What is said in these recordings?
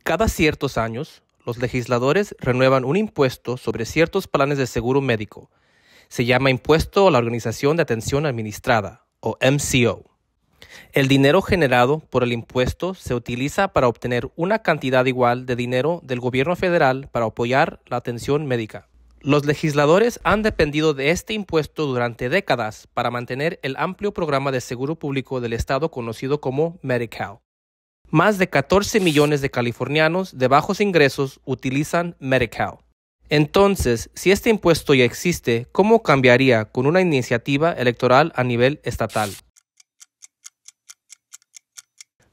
Cada ciertos años, los legisladores renuevan un impuesto sobre ciertos planes de seguro médico. Se llama Impuesto a la Organización de Atención Administrada, o MCO. El dinero generado por el impuesto se utiliza para obtener una cantidad igual de dinero del gobierno federal para apoyar la atención médica. Los legisladores han dependido de este impuesto durante décadas para mantener el amplio programa de seguro público del estado conocido como Medi-Cal. Más de 14 millones de californianos de bajos ingresos utilizan Medi-Cal. Entonces, si este impuesto ya existe, ¿cómo cambiaría con una iniciativa electoral a nivel estatal?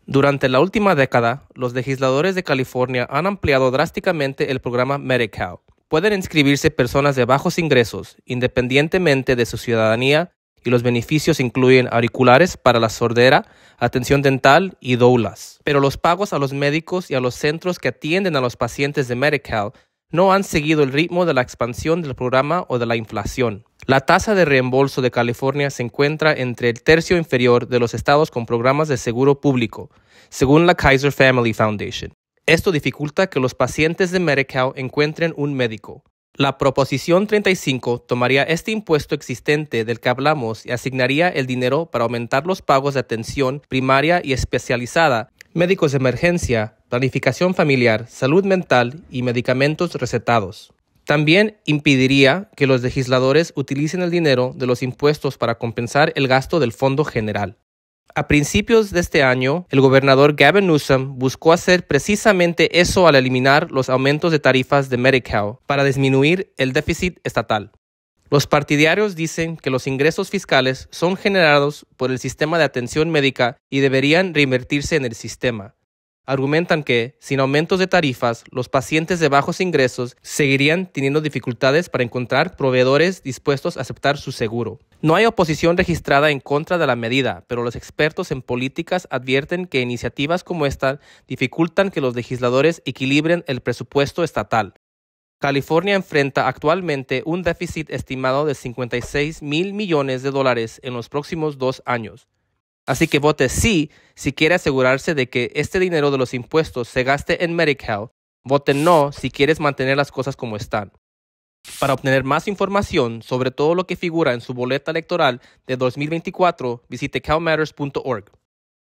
Durante la última década, los legisladores de California han ampliado drásticamente el programa Medi-Cal. Pueden inscribirse personas de bajos ingresos, independientemente de su ciudadanía, y los beneficios incluyen auriculares para la sordera, atención dental y doulas. Pero los pagos a los médicos y a los centros que atienden a los pacientes de Medi-Cal no han seguido el ritmo de la expansión del programa o de la inflación. La tasa de reembolso de California se encuentra entre el tercio inferior de los estados con programas de seguro público, según la Kaiser Family Foundation. Esto dificulta que los pacientes de Medi-Cal encuentren un médico. La Proposición 35 tomaría este impuesto existente del que hablamos y asignaría el dinero para aumentar los pagos de atención primaria y especializada, médicos de emergencia, planificación familiar, salud mental y medicamentos recetados. También impediría que los legisladores utilicen el dinero de los impuestos para compensar el gasto del Fondo General. A principios de este año, el gobernador Gavin Newsom buscó hacer precisamente eso al eliminar los aumentos de tarifas de Medi-Cal para disminuir el déficit estatal. Los partidarios dicen que los ingresos fiscales son generados por el sistema de atención médica y deberían reinvertirse en el sistema. Argumentan que, sin aumentos de tarifas, los pacientes de bajos ingresos seguirían teniendo dificultades para encontrar proveedores dispuestos a aceptar su seguro. No hay oposición registrada en contra de la medida, pero los expertos en políticas advierten que iniciativas como esta dificultan que los legisladores equilibren el presupuesto estatal. California enfrenta actualmente un déficit estimado de $56 mil millones en los próximos 2 años. Así que vote sí si quiere asegurarse de que este dinero de los impuestos se gaste en Medi-Cal. Vote no si quieres mantener las cosas como están. Para obtener más información sobre todo lo que figura en su boleta electoral de 2024, visite calmatters.org.